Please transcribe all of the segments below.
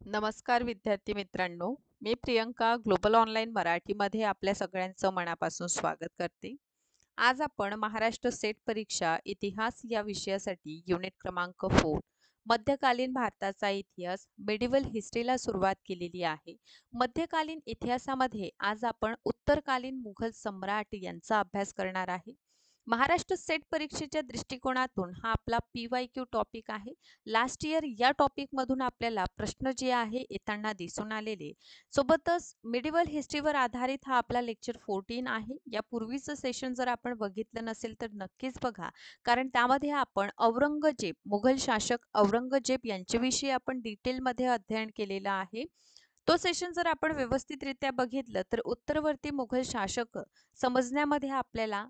नमस्कार विद्यार्थी मित्रांनो, मी प्रियंका ग्लोबल ऑनलाईन मराठीमध्ये आपल्या सगळ्यांचं मनापासून स्वागत करते. आज आपण महाराष्ट्र सेट परीक्षा इतिहास या विषयासाठी युनिट क्रमांक 4 मध्यकालीन भारताचा इतिहास मेडिवल हिस्ट्रीला सुरुवात केलेली आहे. मध्यकालीन इतिहासामध्ये आज आपण उत्तरकालीन मुघल सम्राट यांचा अभ्यास करणार आहे. महाराष्ट्र सेट परीक्षेच्या दृष्टिकोनातून हा आपला PYQ टॉपिक आहे. लास्ट इयर या टॉपिकमधून आपल्याला प्रश्न जे आहे येताना दिसून आलेले. सोबतच मिडिवल हिस्ट्रीवर आधारित हा आपला लेक्चर 14 आहे. यापूर्वीचं सेशन जर आपण बघितलं नसेल तर नक्कीच बघा, कारण त्यामध्ये आपण औरंगजेब, मुघल शासक औरंगजेब यांच्याविषयी आपण डिटेलमध्ये अध्ययन केलेलं आहे. तो सेशन जर आपण व्यवस्थितरित्या बघितलं तर उत्तरवर्ती मुघल शासक समजण्यामध्ये आपल्याला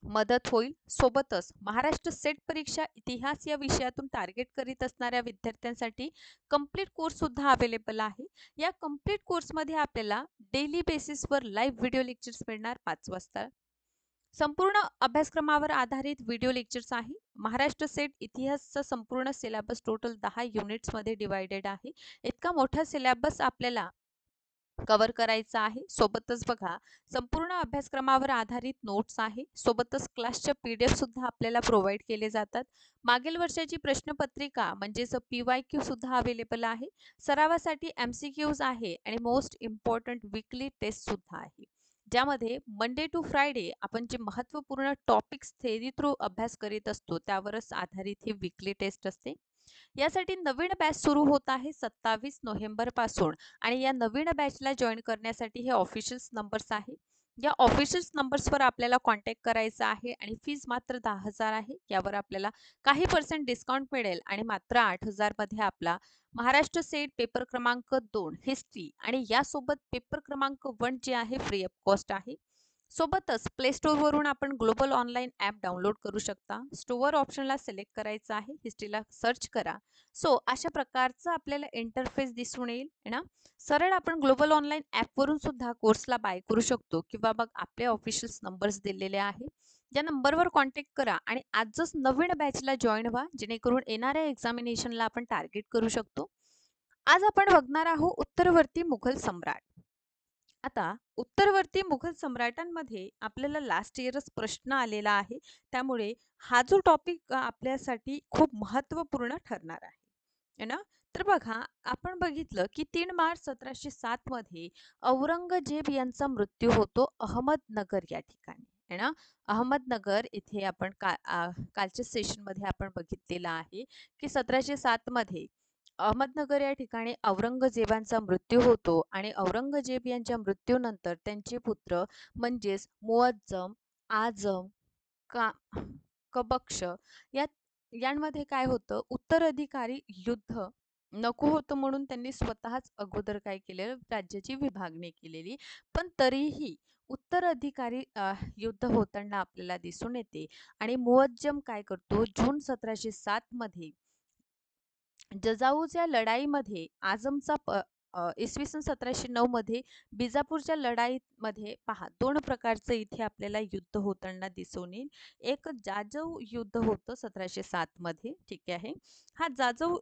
मदत होईल. सोबतच महाराष्ट्र सेट परीक्षा इतिहास या विषयातून टार्गेट करीत असणाऱ्या विद्यार्थ्यांसाठी कंप्लीट कोर्स सुद्धा अवेलेबल आहे. या कंप्लीट कोर्समध्ये आपल्याला डेली बेसिसवर लाईव्ह व्हिडिओ लेक्चर्स मिळणार 5 वाजता. संपूर्ण अभ्यासक्रमावर आधारित व्हिडिओ लेक्चर्स आहे. महाराष्ट्र सेट इतिहासचा संपूर्ण सिलेबस टोटल 10 युनिट्समध्ये डिवायडेड आहे. इतका मोठा सिलेबस आपल्याला कव्हर करायचा आहे. सोबतच बघा, संपूर्ण अभ्यासक्रमावर आधारित नोट्स आहे. सोबतच क्लासच्या PDF सुद्धा आपल्याला प्रोव्हाइड केले जातात. मागील वर्षाची प्रश्नपत्रिका म्हणजेच PYQ सुद्धा अवेलेबल आहे. सरावासाठी MCQs आहे आणि मोस्ट इम्पॉर्टंट वीकली टेस्ट सुद्धा आहे. ज्यामध्ये मंडे टू फ्रायडे आपण जे महत्त्वपूर्ण टॉपिक्स थेरी थ्रू अभ्यास करीत असतो त्यावरच आधारित ही वीकली टेस्ट असते. यासाठी नवीन बॅच सुरू होत आहे 27 नोव्हेंबर पासून आणि या नवीन बॅचला जॉईन करण्यासाठी हे ऑफिशियल नंबर्स आहे. या ऑफिशियल नंबर्सवर आपल्याला कॉन्टॅक्ट करायचा आहे आणि फीज मात्र 10,000 आहे. यावर आपल्याला काही % डिस्काउंट मिळेल आणि मात्र 8,000 मध्ये आपला महाराष्ट्र सेट पेपर क्रमांक 2 हिस्ट्री आणि यासोबत पेपर क्रमांक 1 जे आहे फ्री ऑफ कॉस्ट आहे. सोबतच प्ले स्टोअरवरून आपण ग्लोबल ऑनलाईन ॲप डाउनलोड करू शकता. स्टोअर ऑप्शनला सिलेक्ट करायचं आहे, हिस्ट्रीला सर्च करा. सो अशा प्रकारचं आपल्याला इंटरफेस दिसून येईल ना. सरळ आपण ग्लोबल ऑनलाईन ॲपवरून सुद्धा कोर्सला बाय करू शकतो किंवा मग आपले ऑफिशियल नंबर्स दिलेले आहे. या नंबरवर कॉन्टॅक्ट करा आणि आजच नवीन बॅचला जॉईन व्हा, जेणेकरून येणाऱ्या एक्झामिनेशनला आपण टार्गेट करू शकतो. आज आपण बघणार आहोत उत्तरवर्ती मुघल सम्राट. आता उत्तरवर्ती मुघल सम्राटांमध्ये आपल्याला लास्ट इयरच प्रश्न आलेला आहे. त्यामुळे हा जो टॉपिक आपल्यासाठी खूप महत्त्वपूर्ण ठरणार आहे. है ना? तर बघा, आपण बघितलं की 3 मार्च 1707 मध्ये औरंगजेब यांचा मृत्यू होतो अहमदनगर या ठिकाणी. है ना? अहमदनगर इथे आपण कालच्या सेशनमध्ये आपण बघितलेलं आहे की 1707 मध्ये अहमदनगर या ठिकाणी औरंगजेबांचा मृत्यू होतो आणि औरंगजेब यांच्या मृत्यूनंतर त्यांचे पुत्र म्हणजेच मुअज्जम, आझम, का कबक्ष या यांमध्ये काय होतं, उत्तराधिकारी युद्ध नको होतं म्हणून त्यांनी स्वतःच अगोदर काय केलेलं, राज्याची विभागणी केलेली. पण तरीही उत्तराधिकारी युद्ध होताना आपल्याला दिसून येते आणि मुअज्जम काय करतो, जून 1707 मध्ये जजाऊच्या लढाईमध्ये इसवी सन 1709 मध्ये बिजापूरच्या लढाईमध्ये पहा, दोन प्रकारचं इथे आपल्याला युद्ध होताना दिसून येईल. एक जाजऊ युद्ध होतं 1707 मध्ये, ठीक आहे. हा जाजऊ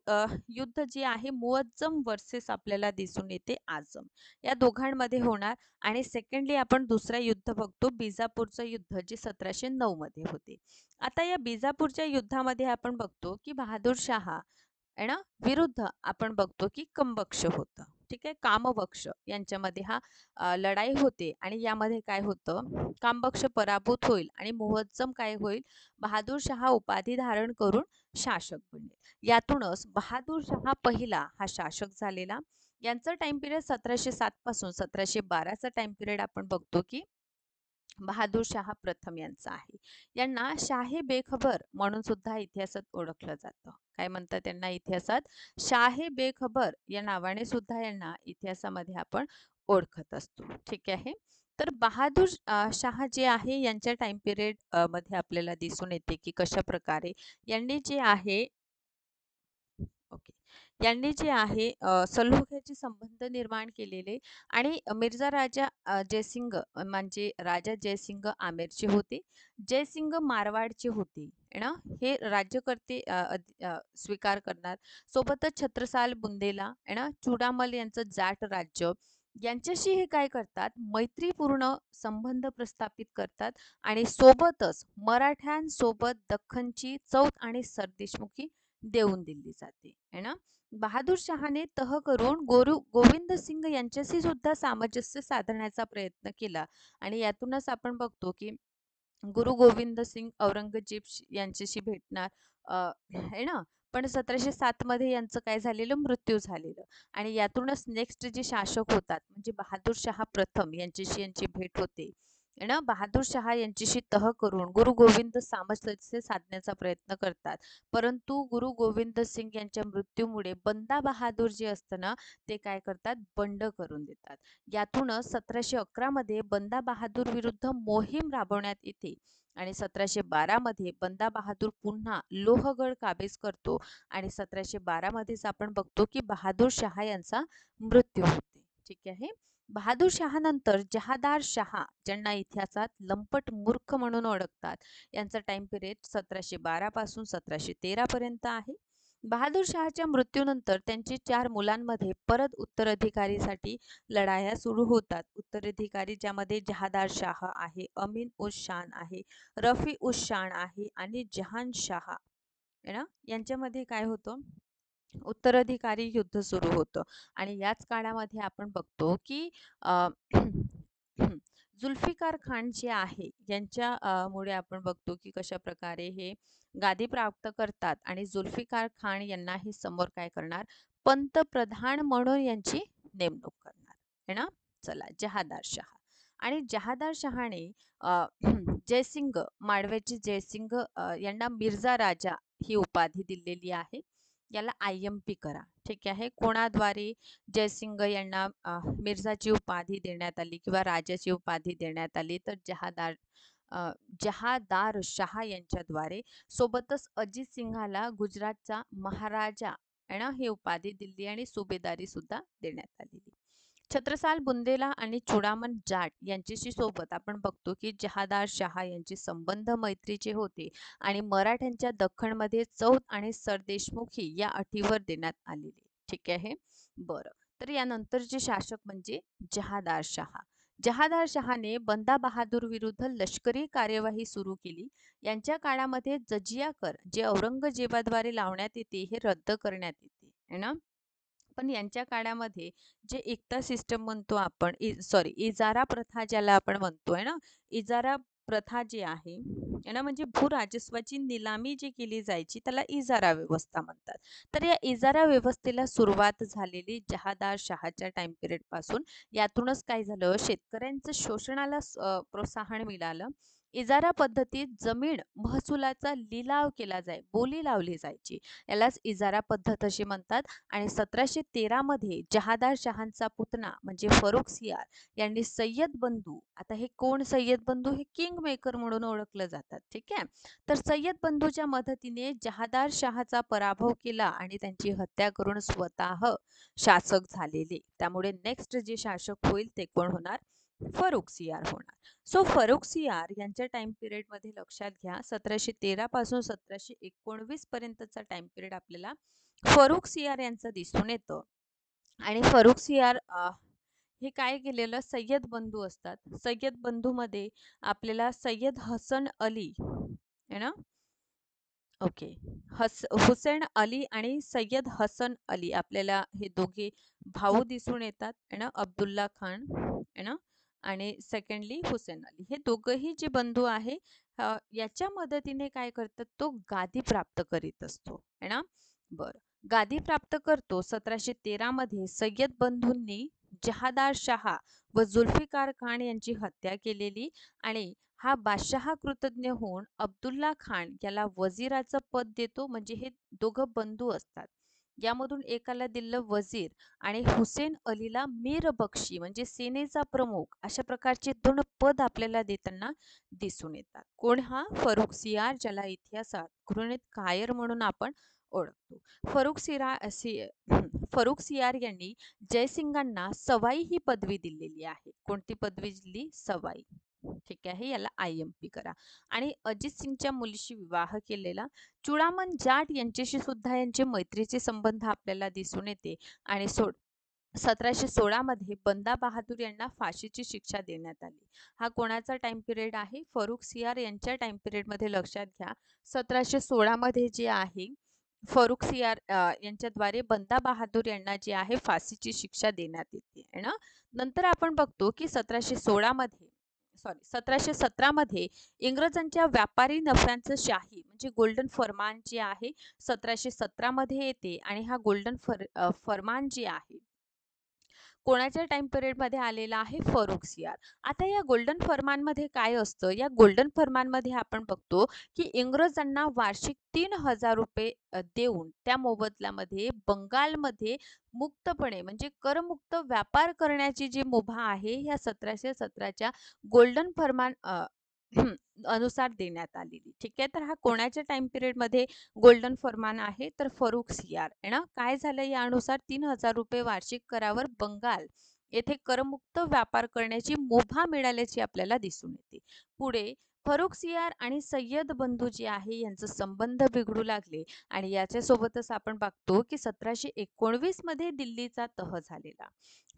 युद्ध जे आहे मुअज्जम वर्सेस आपल्याला दिसून येते आझम, या दोघांमध्ये होणार. आणि सेकंडली आपण दुसरा युद्ध बघतो, बिजापूरचं युद्ध जे 1709 मध्ये होते. आता या बिजापूरच्या युद्धामध्ये आपण बघतो की बहादूर शाह आहे ना, विरुद्ध आपण बघतो की कमबक्ष होतं, ठीक आहे. कामबक्ष यांच्यामध्ये हा लढाई होते आणि यामध्ये काय होतं, कामबक्ष पराभूत होईल आणि मुअज्जम काय होईल, बहादूर शाह उपाधी धारण करून शासक बनेल. यातूनच बहादूर शाह पहिला हा शासक झालेला. यांचा टाइम पिरियड 1707 पासून 1712 टाइम पिरियड आपण बघतो की बहादूर शाह प्रथम यांचा आहे. यांना शाहे बेखबर म्हणून सुद्धा इतिहासात ओळखलं जातं. काय म्हणतात त्यांना इतिहासात, शाहे बेखबर या नावाने सुद्धा यांना इतिहासामध्ये आपण ओळखत असतो, ठीक आहे. तर बहादूर शाह जे आहे यांच्या टाइम पिरियड मध्ये आपल्याला दिसून येते की कशा प्रकारे यांनी जे आहे, ओके, यांनी जे आहे सलोख्याचे संबंध निर्माण केलेले आणि मिर्झा राजा जयसिंग म्हणजे राजा जयसिंग आमेरचे होते. जयसिंग मारवाडचे होते है ना. हे राज्यकर्ते स्वीकार करणार. सोबतच छत्रसाल बुंदेला है ना, चुडामल यांचं जाट राज्य यांच्याशी हे काय करतात, मैत्रीपूर्ण संबंध प्रस्थापित करतात आणि सोबतच मराठ्यांसोबत दख्खनची चौथ आणि सरदेशमुखी देऊन दिली जाते है ना. बहादूर शहाने तह करून गोविंद सिंग यांच्याशी सुद्धा सामंजस्य साधण्याचा प्रयत्न केला आणि यातूनच आपण बघतो की गुरु गोविंद सिंग यांच्याशी भेटणार है ना. पण 1707 मध्ये यांचं काय झालेलं, मृत्यू झालेलं आणि यातूनच नेक्स्ट जे शासक होतात म्हणजे बहादूर शहा प्रथम यांच्याशी यांची भेट होते है ना. बहादूर शहा यांच्याशी तह करून गुरु गोविंद सामंजस्य साधण्याचा प्रयत्न करतात. परंतु गुरु गोविंद सिंग यांच्या मृत्यूमुळे बंदा बहादूर जे असतं ना, ते काय करतात, बंड करून देतात. यातूनच 1711 मध्ये बंदा बहादूर विरुद्ध मोहीम राबवण्यात येते आणि 1712 मध्ये बंदा बहादूर पुन्हा लोहगड काबीज करतो आणि 1712 मध्येच आपण बघतो की बहादूर शहा यांचा मृत्यू होते. ठीक आहे. बहादूर शहानंतर जहादार शहा, ज्यांना इतिहासात लंपट मूर्ख म्हणून ओळखतात, यांचा टाइम पिरियड 1712 पासून 1713 पर्यंत आहे. बहादूर शहाच्या मृत्यूनंतर त्यांची 4 मुलांमध्ये परत उत्तराधिकारीसाठी लढाया सुरू होतात. उत्तराधिकारी ज्यामध्ये जहादार शाह आहे, अमीन उस शान आहे, रफी उस शान आहे आणि जहान शाह आहे ना. यांच्यामध्ये काय होतं, उत्तराधिकारी युद्ध सुरू होतं आणि याच काळामध्ये आपण बघतो की जुल्फिकार खान जे आहे यांच्या मुळे आपण बघतो की कशा प्रकारे हे गादी प्राप्त करतात आणि जुल्फिकार खान यांना हे समोर काय करणार, पंतप्रधान म्हणून यांची नेमणूक करणार है ना. चला, जहादार शहा आणि जहादार शहाने जयसिंग, माळव्याचे जयसिंग यांना मिर्झा राजा ही उपाधी दिलेली आहे. याला IMP करा. ठीक आहे. कोणाद्वारे जयसिंग यांना मिर्झाची उपाधी देण्यात आली किंवा राजाची उपाधी देण्यात आली, तर जहादार शहा यांच्याद्वारे. सोबतच अजित सिंहाला गुजरातचा महाराजा आहे ना ही उपाधी दिली आणि सुभेदारी सुद्धा देण्यात आलेली. छत्रसाल बुंदेला आणि चुडामन जाट यांच्याशी सोबत आपण बघतो की जहादार शहा यांचे संबंध मैत्रीचे होते आणि मराठ्यांच्या दख्खनमध्ये चौथ आणि सरदेशमुखी या अटीवर देण्यात आलेले. ठीक आहे. बरं, तर यानंतरचे शासक म्हणजे जहादार शहा. जहादार शहाने बंदा बहादूर विरुद्ध लष्करी कार्यवाही सुरू केली. यांच्या काळामध्ये जजिया कर जे औरंगजेबाद्वारे लावण्यात येते हे रद्द करण्यात येते है ना. पण यांच्या काळामध्ये जे एकता सिस्टम म्हणतो आपण, इजारा प्रथा ज्याला आपण म्हणतोय ना, इजारा प्रथा जी आहे ना, म्हणजे भूराजस्वाची निलामी जी केली जायची त्याला इजारा व्यवस्था म्हणतात. तर या इजारा व्यवस्थेला सुरुवात झालेली जहादार शहाच्या टाइम पिरियड पासून. यातूनच काय झालं, शेतकऱ्यांचं शोषणाला प्रोत्साहन मिळालं. इजारा पद्धतीत जमीन महसुलाचा लिलाव केला जाय, बोली लावली जायची, यालाच इजारा पद्धत अशी म्हणतात. आणि 1713 मध्ये जहादार शहांचा पुतना म्हणजे फरुखसियार यांनी सय्यद बंधू, आता हे कोण सय्यद बंधू, हे किंग मेकर म्हणून ओळखलं जातात. ठीक आहे. तर सय्यद बंधूच्या मदतीने जहादार शहाचा पराभव केला आणि त्यांची हत्या करून स्वतः शासक झालेले. त्यामुळे नेक्स्ट जे शासक होईल ते कोण होणार, फरुखसियार होणार. सो फरुखसियार यांच्या टाइम पिरियड मध्ये लक्षात घ्या, 1713 पासून 1719 पर्यंतचा टाइम पिरियड आपल्याला फरुखसियार यांचं दिसून येतं. आणि फरुखसियार हे काय केलेलं, सय्यद बंधू असतात. सय्यद बंधू मध्ये आपल्याला सय्यद हसन अली है ना, ओके, हुसेन अली आणि सय्यद हसन अली आपल्याला हे दोघे भाऊ दिसून येतात है ना. अब्दुल्ला खान है ना आणि सेकंडली हुसेन अली, हे दोघही जे बंधू आहे याच्या मदतीने काय करतात, तो गादी प्राप्त करीत असतो है ना. बर, गादी प्राप्त करतो. 1713 मध्ये सय्यद बंधूंनी जहादार शहा व जुल्फिकार खान यांची हत्या केलेली आणि हा बादशहा कृतज्ञ होऊन अब्दुल्ला खान याला वजीराचं पद देतो. म्हणजे हे दोघं बंधू असतात. यामधून एकाला दिलं वजीर आणि हुसेन अलीला मीर बक्षी म्हणजे सेनेचा प्रमुख, अशा प्रकारचे 2 पद आपल्याला देताना दिसून येतात. कोण, हा फरुखसियार, ज्याला इतिहासात घृणित कायर म्हणून आपण ओळखतो. फरुख सियार यांनी जयसिंगांना सवाई ही पदवी दिलेली आहे. कोणती पदवी दिली? सवाई. ठीक आहे, याला IMP करा. आणि अजित सिंगच्या मुलीशी विवाह केलेला. चुडामन जाट यांच्याशी सुद्धा यांचे मैत्रीचे संबंध आपल्याला दिसून येते. आणि 1716 मध्ये बंदा बहादूर यांना फाशीची शिक्षा देण्यात आली. हा कोणाचा टाइम पिरियड आहे? फरुख सियार यांच्या टाइम पिरियड मध्ये लक्षात घ्या. 1716 मध्ये जे आहे फरुख सियार यांच्याद्वारे बंदा बहादूर यांना जी आहे फाशीची शिक्षा देण्यात येते आहे ना. नंतर आपण बघतो की 1717 मध्ये इंग्रजांच्या व्यापारी नफ्यांचं शाही म्हणजे गोल्डन फरमान जे आहे 1717 मध्ये येते. आणि हा गोल्डन फरमान जे आहे कोणाच्या टाइम पिरियड मध्ये आलेला आहे? फरुख सियार. आता या गोल्डन फरमानमध्ये काय असतं? या गोल्डन फरमानमध्ये आपण बघतो की इंग्रजांना वार्षिक 3000 रुपये देऊन त्या मोबदल्यामध्ये बंगालमध्ये मुक्तपणे म्हणजे करमुक्त व्यापार करण्याची जी मुभा आहे या 1717च्या गोल्डन फरमान अनुसार देण्यात आलेली. ठीक आहे, तर हा कोणाच्या टाइम पिरियड मध्ये गोल्डन फरमान आहे? तर फरुख सियार आहे ना. काय झालं यानुसार? 3000 रुपये वार्षिक करावर बंगाल येथे करमुक्त व्यापार करण्याची मुभा मिळाल्याची आपल्याला दिसून येते. पुढे फरुख सियार आणि सय्यद बंधू जे आहे यांचे संबंध बिघडू लागले. आणि याच्यासोबतच आपण बघतो की 1719 मध्ये दिल्लीचा तह झालेला.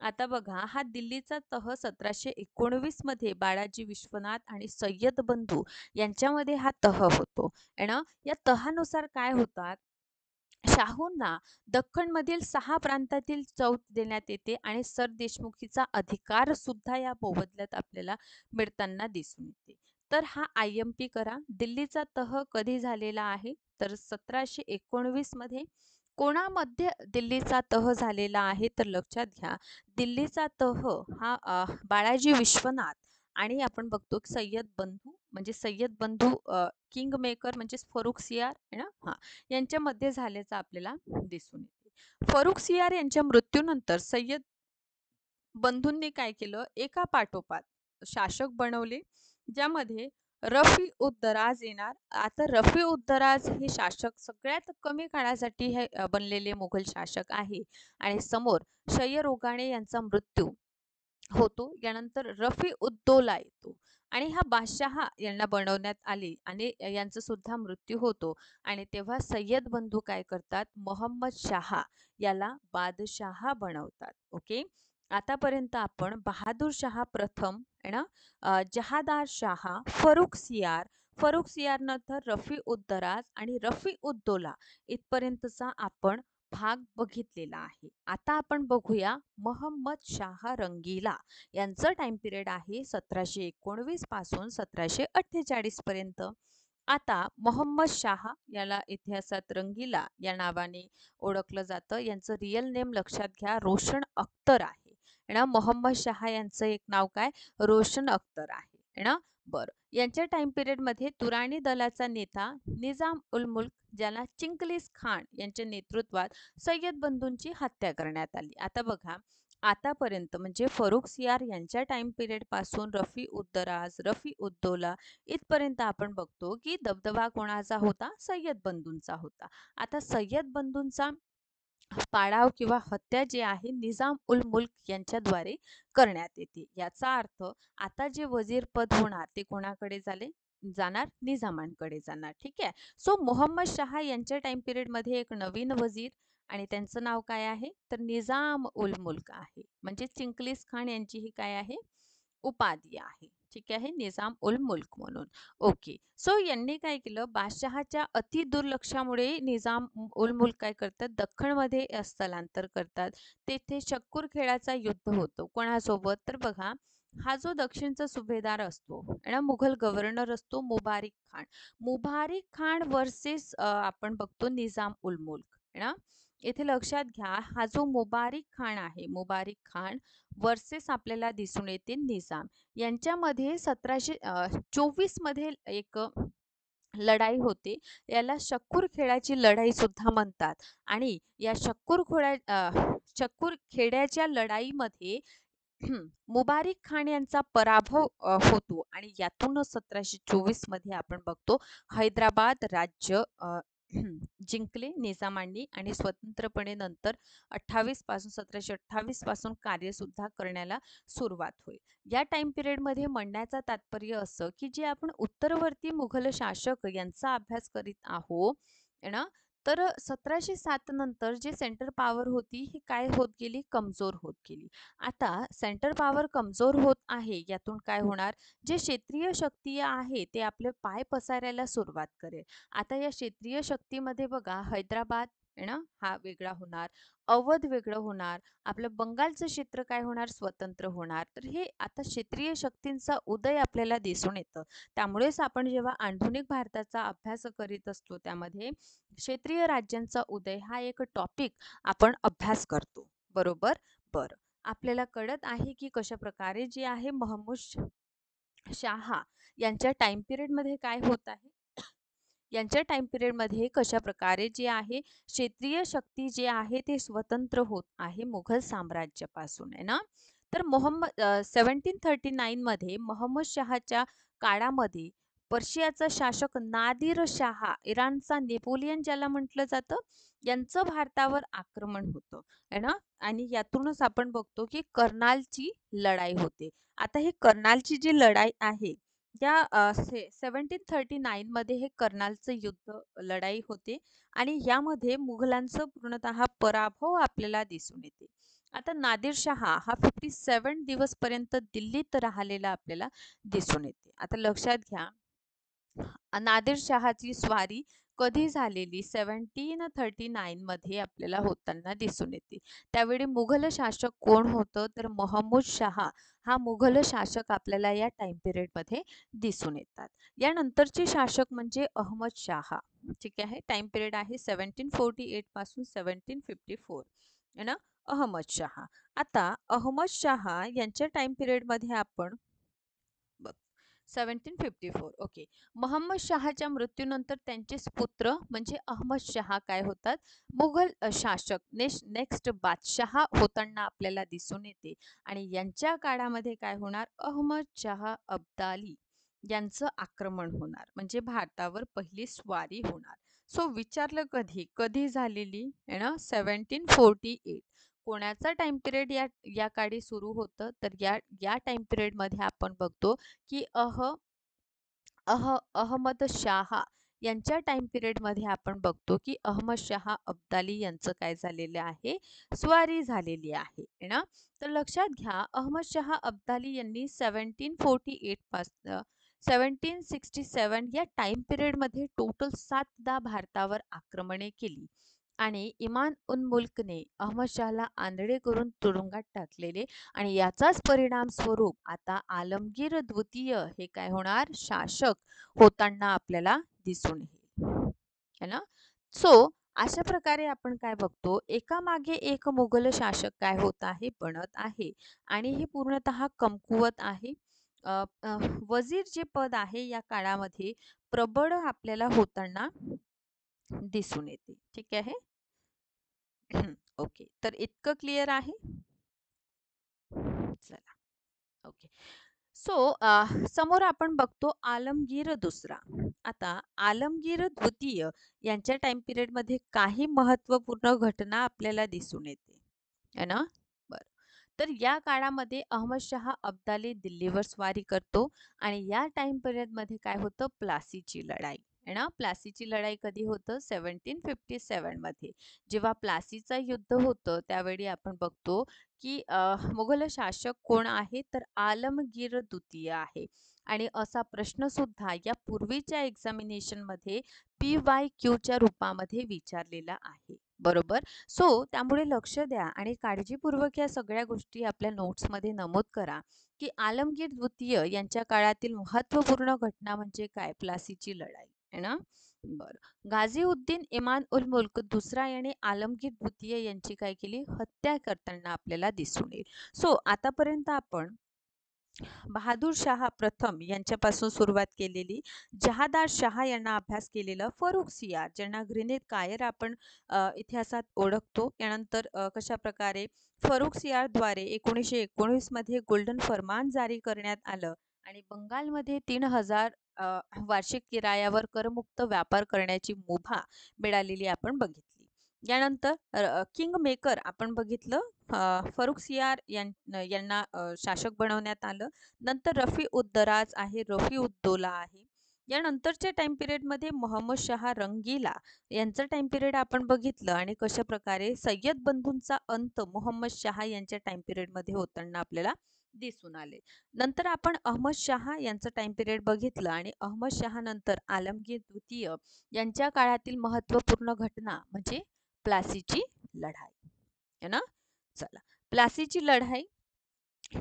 आता बघा, हा दिल्लीचा तह 1719 मध्ये बाळाजी विश्वनाथ आणि सय्यद बंधू यांच्यामध्ये हा तह होतो आहे ना. या तहानुसार काय होतात? शाहूंना दख्खनमधील 6 प्रांतातील चौथ देण्यात येते आणि सरदेशमुखीचा अधिकार सुद्धा या मोबदल्यात आपल्याला मिळताना दिसून येते. तर हा IMP करा. दिल्लीचा तह कधी झालेला आहे? तर 1719 मध्ये. कोणामध्ये दिल्लीचा तह झालेला आहे? तर लक्षात घ्या, दिल्लीचा तह हा बाळाजी विश्वनाथ आणि आपण बघतो सय्यद बंधू म्हणजे सय्यद बंधू किंग मेकर म्हणजे फरुख सियार आहे ना, हा, यांच्यामध्ये झाल्याचं आपल्याला दिसून येते. फरुख सियार यांच्या मृत्यूनंतर सय्यद बंधूंनी काय केलं? एका पाठोपाठ शासक बनवले, ज्यामध्ये रफी उद दराज येणार. आता रफी उद दराज हे शासक सगळ्यात कमी काळासाठी हे बनलेले मुघल शासक आहे. आणि समोर क्षय रोगाने यांचा मृत्यू होतो. यानंतर रफी उद्दौला येतो आणि हा बादशहा यांना बनवण्यात आले आणि यांचा सुद्धा मृत्यू होतो. आणि तेव्हा सय्यद बंधू काय करतात? मोहम्मद शाह याला बादशाह बनवतात. ओके, आतापर्यंत आपण बहादूर शाह प्रथम आहे ना, जहादार शाह, फरुख सियार नंतर रफी उद दराज आणि रफी उद्दौला इथपर्यंतचा आपण भाग बघितलेला आहे. आता आपण बघूया मोहम्मद शाह रंगीला यांचं टाइम पिरियड आहे 1719 पासून 1748 पर्यंत. आता मोहम्मद शाह याला इतिहासात रंगीला या नावाने ओळखलं जातं. यांचं रिअल नेम लक्षात घ्या, रोशन अख्तर आहे ना. मोहम्मद शाह यांचं एक नाव काय? रोशन अख्तर आहे ना. बरं, यांच्या टाइम पिरियड मध्ये तुराणी दलाचा नेता निजाम उल मुल्क ज्याला चिंगलीस खान यांच्या नेतृत्वात सय्यद बंधूंची हत्या करण्यात आली. आता बघा, आतापर्यंत म्हणजे फरुख सियार यांच्या टाइम पिरियड पासून रफी उद दराज, रफी उद्दौला इथपर्यंत आपण बघतो की दबदबा कोणाचा होता? सय्यद बंधूंचा होता. आता सय्यद बंधूंचा पाडाव किंवा हत्या जे आहे निजाम उल मुल्क यांच्याद्वारे करण्यात येते. याचा अर्थ आता जे वजीर पद होणार ते कोणाकडे जाणार? निजामांकडे जाणार. ठीक आहे. सो मोहम्मद शाह यांच्या टाइम पिरियड मध्ये एक नवीन वजीर आणि त्यांचं नाव काय आहे? तर निजाम उल मुल्क आहे. म्हणजे चिंगलीस खान यांची ही काय आहे? उपाधी आहे. ठीक आहे, निजाम उल मुल्क म्हणून. ओके, सो यांनी काय केलं? बादशहाच्या अति दुर्लक्षामुळे निजाम उल मुल्क काय करतात? दख्खनमध्ये स्थलांतर करतात. तेथे शक्कूर खेळाचा युद्ध होतो. कोणासोबत? तर बघा, हा जो दक्षिणचा सुभेदार असतो आणि मुघल गव्हर्नर असतो मुबारिक खान वर्सेस आपण बघतो निजाम उल मुल्क ना. येथे लक्षात घ्या, हा जो मुबारिक खान वर्सेस आपल्याला दिसून येते निजाम यांच्यामध्ये 1724 मध्ये एक लढाई होते. याला शक्कूर खेळाची लढाई सुद्धा म्हणतात. आणि या शक्कूर खेड्याच्या लढाईमध्ये मुबारिक खान यांचा पराभव होतो आणि यातूनच 1724 मध्ये आपण बघतो हैदराबाद राज्य जिंकले निजामांनी आणि स्वतंत्रपणे नंतर 1728 पासून कार्य सुद्धा करण्याला सुरुवात होईल. या टाइम पिरियड मध्ये म्हणण्याचं तात्पर्य असं की जे आपण उत्तरवर्ती मुघल शासक यांचा अभ्यास करीत आहोत ना, तर 1707 नंतर जे सेंटर पॉवर होती ही काय होत गेली, कमजोर होत गेली. आता सेंटर पॉवर कमजोर होत आहे, यातून काय होणार, जे क्षेत्रीय शक्ती आहे ते आपले पाय पसारायला सुरुवात करेल. आता या क्षेत्रीय शक्तीमध्ये बघा, हैदराबाद आहे ना, हा वेगळा होणार, अवध वेगळं होणार, आपलं बंगालचं क्षेत्र काय होणार, स्वतंत्र होणार. तर हे आता क्षेत्रीय शक्तींचा उदय आपल्याला दिसून येतं. त्यामुळेच आपण जेव्हा आधुनिक भारताचा अभ्यास करीत असतो त्यामध्ये क्षेत्रीय राज्यांचा उदय हा एक टॉपिक आपण अभ्यास करतो. बरोबर. बरं, आपल्याला कळत आहे की कशा प्रकारे जे आहे महमूद शाह यांच्या टाइम पिरियड मध्ये काय होत आहे, यांच्या टाइम पिरियड मध्ये कशा प्रकारे जे आहे क्षेत्रीय शक्ती जे आहे ते स्वतंत्र होत आहे मुघल साम्राज्यापासून, आहे ना. तर 1739 मध्ये मोहम्मद शहाच्या काळामध्ये पर्शियाचा शासक नादिर शाह, इराणचा नेपोलियन ज्याला म्हटलं जातं, यांचं भारतावर आक्रमण होतं, आहे ना. आणि यातूनच आपण बघतो की कर्नालची लढाई होते. आता ही कर्नालची जी लढाई आहे त्या 1739 मध्ये हे कर्नालचं युद्ध लढाई होते आणि यामध्ये मुघलांचं पूर्णतः पराभव आपल्याला दिसून येते. आता नादिर शहा हा 57 दिवस पर्यंत दिल्लीत राहिलेला आपल्याला दिसून येते. आता लक्षात घ्या, नादिर शहाची स्वारी कधी झालेली, 1739 मध्ये आपल्याला होताना दिसून येते. त्यावेळी मुघल शासक कोण होतं, तर महमूद शहा हा मुघल शासक आपल्याला या टाइम पिरियड मध्ये दिसून येतात. यानंतरचे शासक म्हणजे अहमद शाह. ठीक आहे, टाइम पिरियड आहे 1748 पासून 1754, है ना, अहमद शहा. आता अहमद शहा यांच्या टाइम पिरियड मध्ये आपण बघ 1754. ओके. मोहम्मद शहाच्या मृत्यूनंतर त्यांचेच पुत्र म्हणजे अहमद शहा काय होतात, मुघल शासक नेक्स्ट बादशहा होताना आपल्याला दिसून येते. आणि यांच्या काळामध्ये काय होणार, अहमद शहा अब्दाली यांचं आक्रमण होणार, म्हणजे भारतावर पहिली स्वारी होणार. सो विचारलं कधी, कधी झालेली आहे ना, 1748. कोणाचा टाइम पिरियड या काळी सुरू होतं, तर या टाइम पिरियड मध्ये आपण बघतो की अहमद शाह यांच्या टाइम पिरियड मध्ये आपण बघतो की अहमद शाह अब्दाली यांचं काय झालेलं आहे, स्वारी झालेली आहे, है ना. तर लक्षात घ्या, अहमद शाह अब्दाली यांनी 1748 पासून 1767 या टाइम पिरियड मध्ये टोटल 7दा भारतावर आक्रमणे केली आणि इमान उन मुल्कने अहमद शहाला आंधळे करून तुरुंगात टाकलेले. आणि याचाच परिणाम स्वरूप आता आलमगीर द्वितीय हे काय होणार, शासक होताना आपल्याला दिसून येईल, है ना. सो अशा प्रकारे आपण काय बघतो, एकामागे एक मुघल शासक काय होत आहे, बनत आहे आणि हे पूर्णतः कमकुवत आहे. वजीर जे पद आहे या काळामध्ये प्रबळ आपल्याला होताना दिसून येते. ठीक आहे. ओके, तर इतकं क्लिअर आहे. चला. ओके. सो समोर आपण बघतो आलमगीर दुसरा. आता आलमगीर द्वितीय यांच्या टाइम पिरियड मध्ये काही महत्वपूर्ण घटना आपल्याला दिसून येते, है ना. बरं, तर या काळामध्ये अहमद शहा अब्दाली दिल्लीवर स्वारी करतो आणि या टाइम पिरियड मध्ये काय होतं, प्लासीची लढाई, है ना. प्लासीची लढाई कधी होतं, 1757 मध्ये. जेव्हा प्लासीचं युद्ध होतं त्यावेळी आपण बघतो की मुघल शासक कोण आहे, तर आलमगीर द्वितीय आहे. आणि असा प्रश्न सुद्धा या पूर्वीच्या एक्झामिनेशन मध्ये PYQ च्या रूपामध्ये विचारलेला आहे. बरोबर. सो त्यामुळे लक्ष द्या आणि काळजीपूर्वक या सगळ्या गोष्टी आपल्या नोट्स मध्ये नमूद करा की आलमगीर द्वितीय यांच्या काळातील महत्वपूर्ण घटना म्हणजे काय, प्लासीची लढाई, है ना. बरं, गाझीउद्दीन इमान उल मुल्क दुसरा याने आलमगीर द्वितीय यांची काय केली, हत्या करताना आपल्याला दिसून येईल. सो आतापर्यंत आपण बहादूर शाह प्रथम यांच्यापासून सुरुवात केलेली, जहादार शाह यांना अभ्यास केलेलं, फरुख सियार ज्यांना ग्रेनेड कायर आपण इतिहासात ओळखतो, यानंतर कशा प्रकारे फरुख सियारद्वारे 1919 मध्ये गोल्डन फरमान जारी करण्यात आलं आणि बंगालमध्ये 3000 वार्षिक किरायावर करमुक्त व्यापार करण्याची मुभा मिळालेली आपण बघितली. यानंतर किंग मेकर आपण बघितलं. फरुखसियार यांना शासक बनवण्यात आलं. नंतर रफी उद्दराज आहे, रफी उद्दौला आहे. यानंतरच्या टाइम पिरियडमध्ये मोहम्मद शहा रंगीला यांचं टाइम पिरियड आपण बघितलं आणि कशा प्रकारे सय्यद बंधूंचा अंत मोहम्मद शहा यांच्या टाइम पिरियडमध्ये होताना आपल्याला दिसून आले. नंतर आपण अहमद शहा यांचं टाइम पिरियड बघितलं आणि अहमद शहा नंतर आलमगीर द्वितीय यांच्या काळातील महत्त्वपूर्ण घटना म्हणजे प्लासीची लढाई आहे ना. चला, प्लासीची लढाई.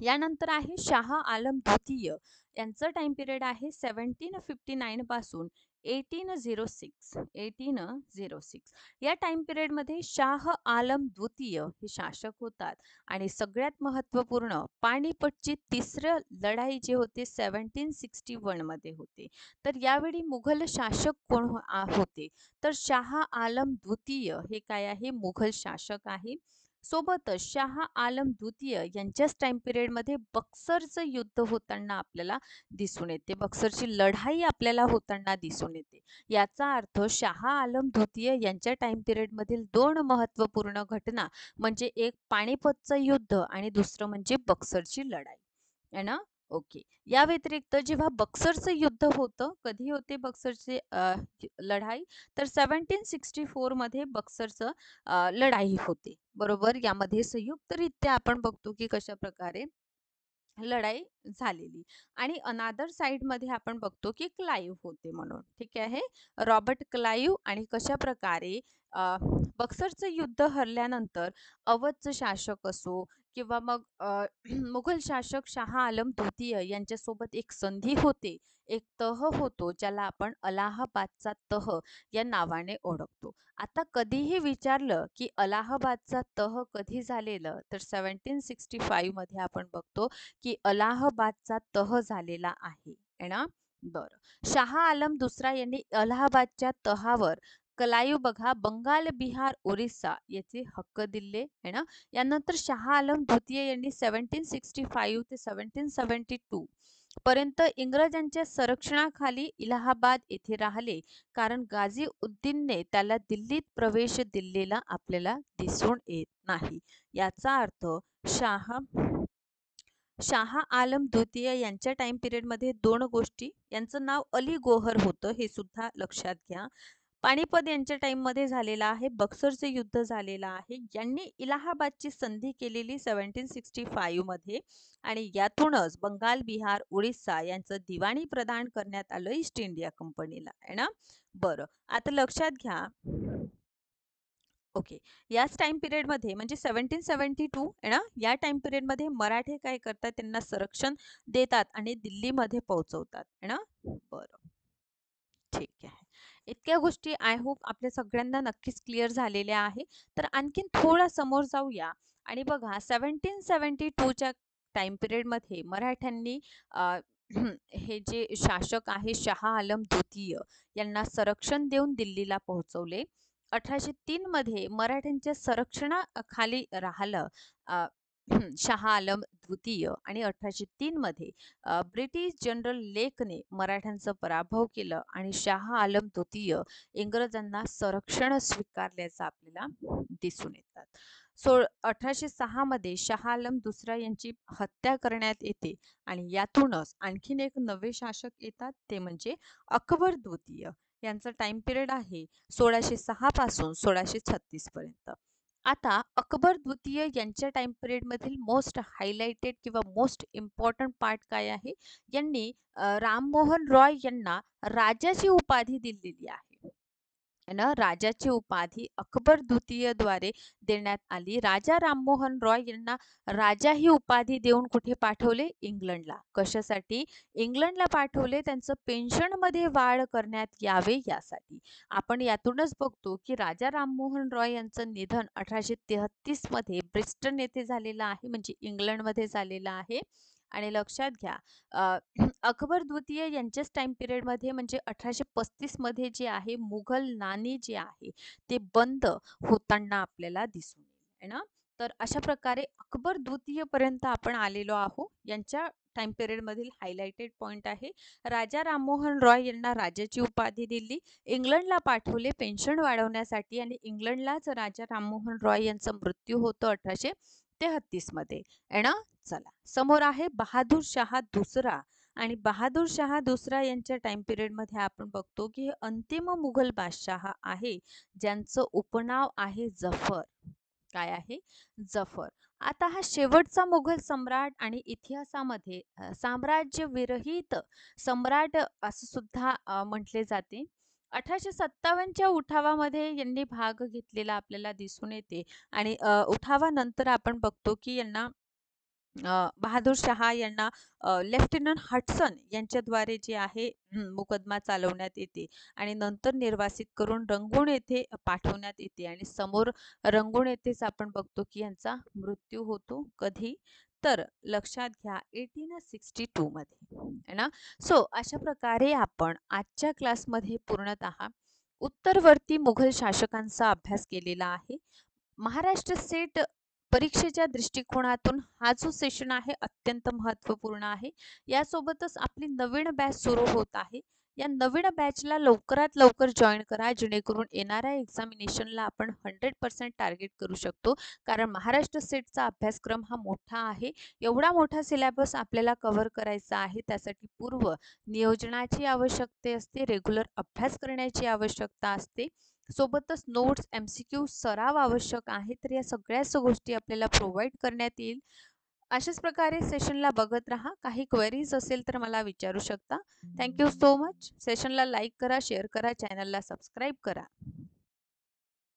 यानंतर आहे शाह आलम द्वितीय यांचं टाइम पिरियड आहे 1759 पासून 1806. या टाइम पिरियडमध्ये शाह आलम द्वितीय हे शासक होतात आणि सगळ्यात महत्त्वपूर्ण पानिपतची तिसरं लढाई जे होते 1761 मध्ये होते. तर यावेळी मुघल शासक कोण होते, तर शाह आलम द्वितीय हे काय आहे, मुघल शासक आहे. सोबतच शाह आलम द्वितीय यांच्याच टाइम पिरियडमध्ये बक्सरचं युद्ध होताना आपल्याला दिसून येते. बक्सरची लढाई आपल्याला होताना दिसून येते. याचा अर्थ शाह आलम द्वितीय यांच्या टाइम पिरियडमधील दोन महत्त्वपूर्ण घटना म्हणजे एक पानिपतचं युद्ध आणि दुसरं म्हणजे बक्सरची लढाई आहे ना. ओके. या व्यतिरिक्त जेव्हा बक्सरचं युद्ध होतं, कधी होते बक्सरची लढाई, तर 1764 मध्ये बक्सरचं लढाई होते. बरोबर. यामध्ये संयुक्तरित्या आपण बघतो की कशा प्रकारे लढाई झालेली आणि अनादर साइड मध्ये आपण बघतो की क्लाईव्ह होते म्हणून. ठीक आहे, रॉबर्ट क्लाईव्ह. आणि कशा प्रकारे बक्सरचं युद्ध हरल्यानंतर अवधचं शासक असो किंवा मग मुघल शासक शाह आलम द्वितीय यांच्यासोबत एक संधी होते, एक तह होतो ज्याला आपण अलाहाबादचा तह या नावाने ओळखतो. आता कधीही विचारलं की अलाहाबादचा तह कधी झालेलं, तर 1765 मध्ये आपण बघतो की अलाहाबादचा तह झालेला आहे ना. बरं. शाह आलम दुसरा यांनी अलाहाबादच्या तहावर क्लाईव्ह बघा बंगाल, बिहार, ओरिसा याचे हक्क दिले आहे ना. यानंतर शाह आलम द्वितीय यांनी 1765 ते 1772 पर्यंत इंग्रजांच्या संरक्षणाखाली इलाहाबाद येथे राहिले, कारण गाझी उद्दीनने त्याला दिल्लीत प्रवेश दिलेला आपल्याला दिसून येत नाही. याचा अर्थ शाह आलम द्वितीय यांच्या टाइम पिरियडमध्ये दोन गोष्टी, यांचं नाव अली गोहर होतं हे सुद्धा लक्षात घ्या. पानिपत यांच्या टाइम मध्ये झालेला आहे, बक्सरचे युद्ध झालेलं आहे. यांनी इलाहाबादची संधी केलेली 1765 मध्ये आणि यातूनच बंगाल, बिहार, ओरिसा यांचं दिवाणी प्रदान करण्यात आलं ईस्ट इंडिया कंपनीला आहे ना. बरं, आता लक्षात घ्या. ओके. याच टाइम पिरियड मध्ये म्हणजे 1772 आहे ना, या टाइम पिरियड मध्ये मराठे काय करतात, त्यांना संरक्षण देतात आणि दिल्लीमध्ये पोहोचवतात आहे ना. बरं, ठीक आहे. इतक्या गोष्टी आय होप आपल्या सगळ्यांना नक्कीच क्लिअर झालेल्या आहे. तर आणखीन थोडा समोर जाऊया आणि बघा 1772च्या टाइम पिरियड मध्ये मराठ्यांनी हे जे शासक आहे शाह आलम द्वितीय यांना संरक्षण देऊन दिल्लीला पोहोचवले. 1803 मध्ये मराठ्यांच्या संरक्षणाखाली राहिलं शाह आलम द्वितीय आणि 1803 मध्ये ब्रिटिश जनरल लेकने मराठ्यांचा पराभव केलं आणि शाह आलम द्वितीय इंग्रजांना संरक्षण स्वीकारल्याचं आपल्याला दिसून येतात. 1806 मध्ये शाह आलम दुसरा यांची हत्या करण्यात येते आणि यातूनच आणखीन एक नवे शासक येतात, ते म्हणजे अकबर द्वितीय. यांचा टाइम पिरियड आहे 1606 पासून 1636 पर्यंत. आता अकबर द्वितीय यांच्या टाइम पिरियड मधील मोस्ट हायलाइटेड किंवा मोस्ट इम्पॉर्टंट पार्ट काय आहे, यांनी राममोहन रॉय यांना राजाची उपाधी दिलेली आहे ना. राजाची उपाधी अकबर द्वितीय द्वारे देण्यात आली. राजा राममोहन रॉय यांना राजा ही उपाधी देऊन कुठे पाठवले, इंग्लंडला. कशासाठी इंग्लंडला पाठवले, त्यांचं पेन्शन मध्ये वाढ करण्यात यावे यासाठी. आपण यातूनच बघतो की राजा राममोहन रॉय यांचं निधन 1833 मध्ये ब्रिस्टन येथे झालेलं आहे, म्हणजे इंग्लंडमध्ये झालेलं आहे. आणि लक्षात घ्या अकबर द्वितीय यांच्याच टाइम पिरियड मध्ये म्हणजे 1835 मध्ये जे आहे मुघल नाणी जे आहे ते बंद होताना आपल्याला दिसून येईल आहे ना. तर अशा प्रकारे अकबर द्वितीय पर्यंत आपण आलेलो आहोत. यांच्या टाइम पिरियडमधील हायलाइटेड पॉइंट आहे. राजा राममोहन रॉय यांना राजाची उपाधी दिली. इंग्लंडला पाठवले पेन्शन वाढवण्यासाठी आणि इंग्लंडलाच राजा राममोहन रॉय यांचा मृत्यू होतो 1833 मध्ये. ना चला समोर आहे बहादूर शाह दुसरा. आणि बहादूर शाह दुसरा यांच्या टाइम पिरियडमध्ये आपण बघतो की हे अंतिम मुघल बादशाह आहे, ज्यांचं उपनाव आहे जफर. काय आहे? जफर. आता हा शेवटचा मुघल सम्राट आणि इतिहासामध्ये साम्राज्य विरहित सम्राट असं सुद्धा म्हटले जाते. 1857च्या उठावामध्ये यांनी भाग घेतलेला आपल्याला दिसून येते आणि उठावानंतर आपण बघतो की यांना बहादूर शहा यांना लेफ्टनंट हडसन यांच्याद्वारे जे आहे मुकदमा चालवण्यात येते आणि नंतर निर्वासित करून रंगून येथे पाठवण्यात येते आणि समोर रंगून येथेच आपण बघतो की यांचा मृत्यू होतो. कधी? तर लक्षात घ्या 1862 मध्ये है ना. सो अशा प्रकारे आपण आजच्या क्लासमध्ये पूर्णतः उत्तरवर्ती मुघल शासकांचा अभ्यास केलेला आहे. महाराष्ट्र सेट परीक्षेच्या दृष्टिकोनातून हा जो सेशन आहे अत्यंत महत्त्वपूर्ण आहे. यासोबतच आपली नवीन बॅच सुरू होत आहे. या नवीन बॅचला लवकरात लवकर जॉईन करा, जेणेकरून येणाऱ्या एक्झामिनेशनला आपण 100% टार्गेट करू शकतो. कारण महाराष्ट्र सेटचा अभ्यासक्रम हा मोठा आहे. एवढा मोठा सिलेबस आपल्याला कव्हर करायचा आहे. त्यासाठी पूर्व नियोजनाची आवश्यकता असते, रेग्युलर अभ्यास करण्याची आवश्यकता असते. सोबतच नोट्स, MCQ सराव आवश्यक आहे. तर या सगळ्याच गोष्टी आपल्याला प्रोव्हाइड करण्यात येईल. अशाच प्रकारे सेशनला बघत राहा. काही क्वेरीज असेल तर मला विचारू शकता. Thank you so much. सेशनला लाईक करा, शेअर करा, चॅनलला सबस्क्राईब करा.